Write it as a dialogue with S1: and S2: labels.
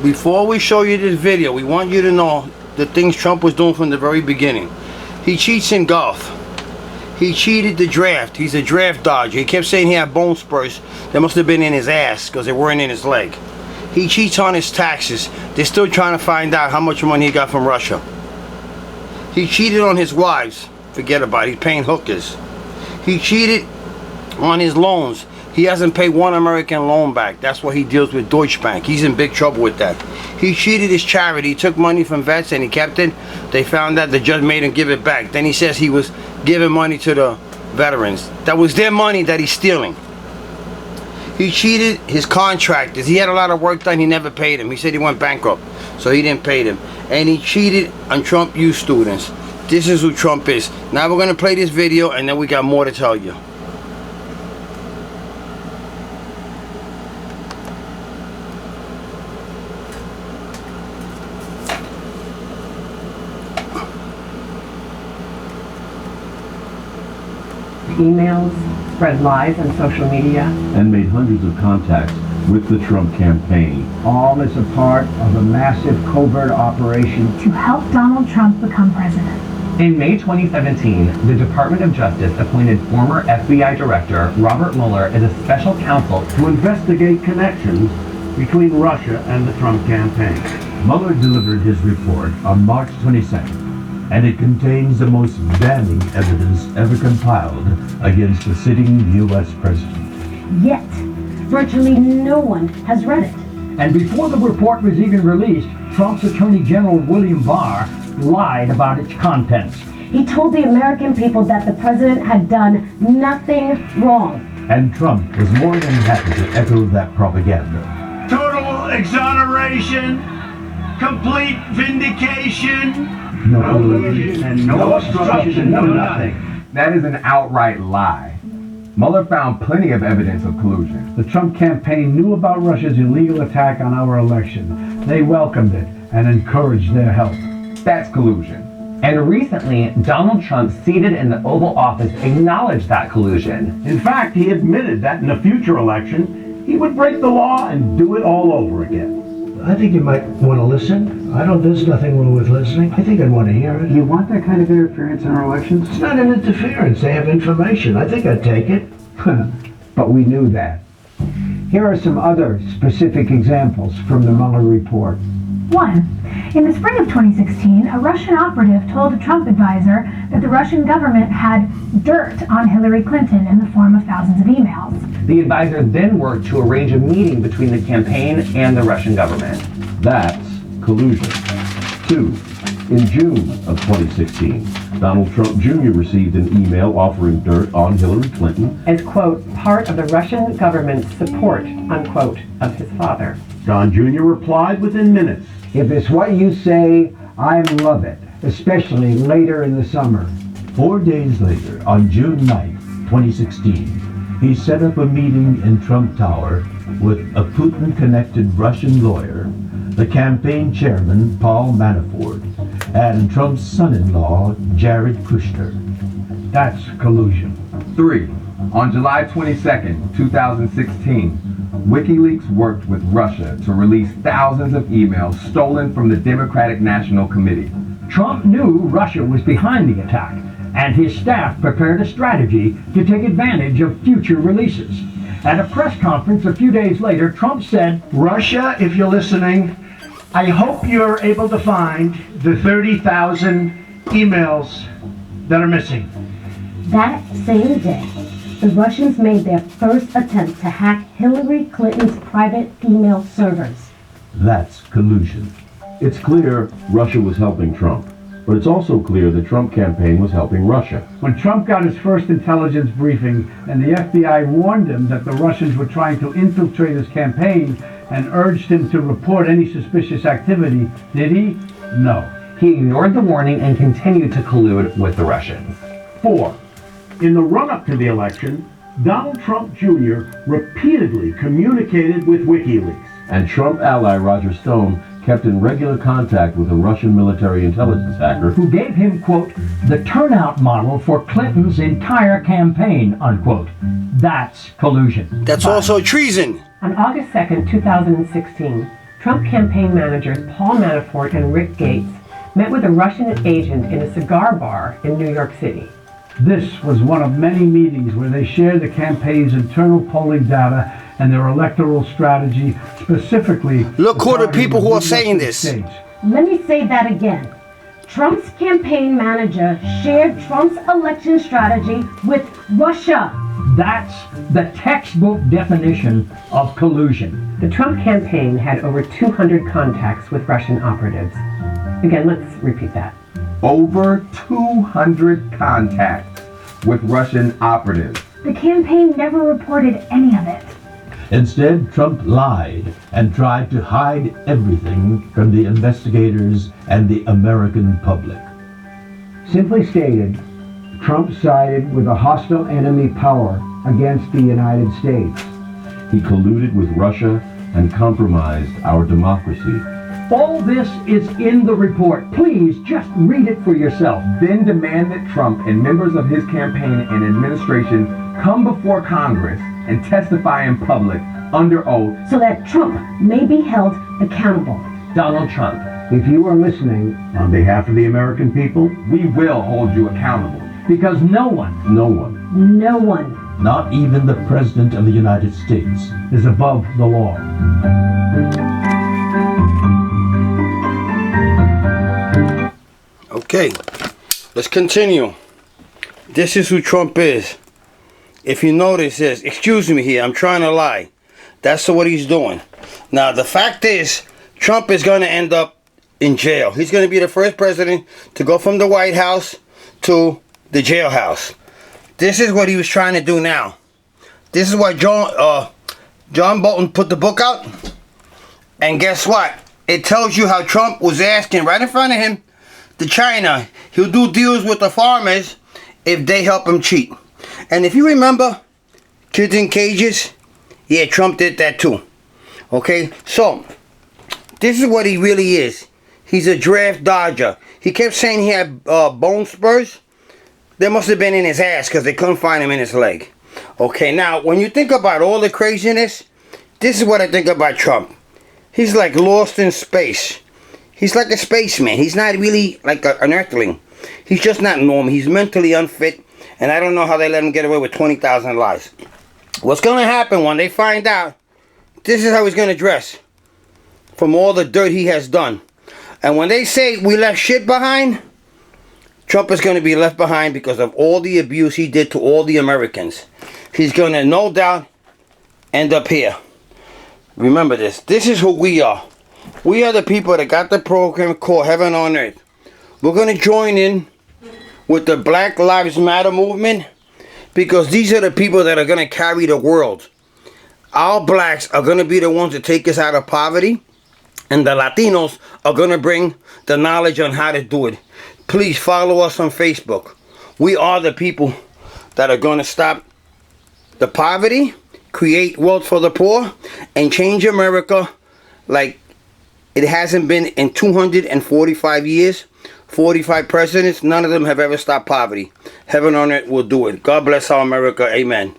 S1: Before we show you this video, we want you to know the things Trump was doing from the very beginning. He cheats in golf. He cheated the draft. He's a draft dodger. He kept saying he had bone spurs. They must have been in his ass because they weren't in his leg. He cheats on his taxes. They're still trying to find out how much money he got from Russia. He cheated on his wives. Forget about it. He's paying hookers. He cheated on his loans. He hasn't paid one American loan back. That's what he deals with Deutsche Bank. He's in big trouble with that. He cheated his charity. He took money from vets and he kept it. They found out the judge made him give it back. Then he says he was giving money to the veterans. That was their money that he's stealing. He cheated his contractors. He had a lot of work done. He never paid him. He said he went bankrupt, so he didn't pay them. And he cheated on Trump youth students. This is who Trump is. Now we're going to play this video and then we got more to tell you.
S2: Emails, spread lies on social media,
S3: and made hundreds of contacts with the Trump campaign.
S4: All as a part of a massive covert operation
S5: to help Donald Trump become president.
S6: In May 2017, the Department of Justice appointed former FBI Director Robert Mueller as a special counsel
S4: to investigate connections between Russia and the Trump campaign.
S3: Mueller delivered his report on March 22nd. And it contains the most damning evidence ever compiled against the sitting U.S. president.
S5: Yet, virtually no one has read it.
S4: And before the report was even released, Trump's Attorney General William Barr lied about its contents.
S5: He told the American people that the president had done nothing wrong.
S3: And Trump was more than happy to echo that propaganda.
S4: Total exoneration, complete vindication,
S3: no collusion,
S4: and no obstruction, no nothing.
S6: That is an outright lie. Mueller found plenty of evidence of collusion.
S4: The Trump campaign knew about Russia's illegal attack on our election. They welcomed it and encouraged their help.
S6: That's collusion. And recently, Donald Trump, seated in the Oval Office, acknowledged that collusion.
S4: In fact, he admitted that in a future election, he would break the law and do it all over again.
S7: I think you might want to listen. There's nothing wrong with listening. I think I'd want to hear it.
S4: You want that kind of interference in our elections?
S7: It's not an interference. They have information. I think I'd take it.
S4: But we knew that. Here are some other specific examples from the Mueller report.
S5: 1. In the spring of 2016, a Russian operative told a Trump advisor that the Russian government had dirt on Hillary Clinton in the form of thousands of emails.
S6: The advisor then worked to arrange a meeting between the campaign and the Russian government.
S3: That's collusion. 2. In June of 2016, Donald Trump Jr. received an email offering dirt on Hillary Clinton
S2: as, quote, part of the Russian government's support, unquote, of his father.
S4: Don Jr. replied within minutes. If it's what you say, I love it, especially later in the summer.
S3: 4 days later, on June 9th, 2016, he set up a meeting in Trump Tower with a Putin-connected Russian lawyer, the campaign chairman, Paul Manafort, and Trump's son-in-law, Jared Kushner.
S4: That's collusion.
S6: 3. On July 22nd, 2016, WikiLeaks worked with Russia to release thousands of emails stolen from the Democratic National Committee.
S4: Trump knew Russia was behind the attack, and his staff prepared a strategy to take advantage of future releases. At a press conference a few days later, Trump said, "Russia, if you're listening, I hope you're able to find the 30,000 emails that are missing."
S5: That same day, the Russians made their first attempt to hack Hillary Clinton's private email servers.
S3: That's collusion. It's clear Russia was helping Trump, but it's also clear the Trump campaign was helping Russia.
S4: When Trump got his first intelligence briefing and the FBI warned him that the Russians were trying to infiltrate his campaign and urged him to report any suspicious activity, did he? No.
S6: He ignored the warning and continued to collude with the Russians.
S4: 4. In the run-up to the election, Donald Trump Jr. repeatedly communicated with WikiLeaks.
S3: And Trump ally Roger Stone kept in regular contact with a Russian military intelligence hacker
S4: who gave him, quote, the turnout model for Clinton's entire campaign, unquote. That's collusion.
S1: That's also treason.
S2: On August 2nd, 2016, Trump campaign managers Paul Manafort and Rick Gates met with a Russian agent in a cigar bar in New York City.
S4: This was one of many meetings where they shared the campaign's internal polling data and their electoral strategy, specifically...
S1: Look who are the people who are saying this.
S4: States.
S8: Let me say that again. Trump's campaign manager shared Trump's election strategy with Russia.
S4: That's the textbook definition of collusion.
S2: The Trump campaign had over 200 contacts with Russian operatives. Again, let's repeat that.
S6: Over 200 contacts with Russian operatives.
S5: The campaign never reported any of it.
S3: Instead, Trump lied and tried to hide everything from the investigators and the American public.
S7: Simply stated, Trump sided with a hostile enemy power against the United States.
S9: He colluded with Russia and compromised our democracy.
S4: All this is in the report. Please just read it for yourself.
S6: Then demand that Trump and members of his campaign and administration come before Congress and testify in public under oath
S8: so that Trump may be held accountable.
S6: Donald Trump.
S7: If you are listening, on behalf of the American people,
S6: We will hold you accountable.
S4: Because no one
S9: No one,
S8: No one.
S3: Not even the President of the United States.
S4: is above the law.
S1: Okay, let's continue. This is who Trump is. If you notice this, excuse me here, I'm trying to lie. That's what he's doing. Now, the fact is, Trump is going to end up in jail. He's going to be the first president to go from the White House to the jailhouse. This is what he was trying to do now. This is why John Bolton put the book out. And guess what? It tells you how Trump was asking right in front of him to China. He'll do deals with the farmers if they help him cheat. And if you remember, kids in cages, yeah, Trump did that too. Okay, so this is what he really is. He's a draft dodger. He kept saying he had bone spurs. They must have been in his ass because they couldn't find him in his leg. Okay, now when you think about all the craziness, this is what I think about Trump. He's like lost in space. He's like a spaceman. He's not really like an earthling. He's just not normal. He's mentally unfit. And I don't know how they let him get away with 20,000 lies. What's going to happen when they find out, this is how he's going to dress. From all the dirt he has done. And when they say we left shit behind, Trump is going to be left behind because of all the abuse he did to all the Americans. He's going to, no doubt, end up here. Remember this. This is who we are. We are the people that got the program called Heaven on Earth. We're going to join in with the Black Lives Matter movement because these are the people that are going to carry the world. Our blacks are going to be the ones that take us out of poverty, and the Latinos are going to bring the knowledge on how to do it. Please follow us on Facebook. We are the people that are going to stop the poverty, create wealth for the poor, and change America like it hasn't been in 245 years. 45 presidents, none of them have ever stopped poverty. Heaven on Earth will do it. God bless our America. Amen.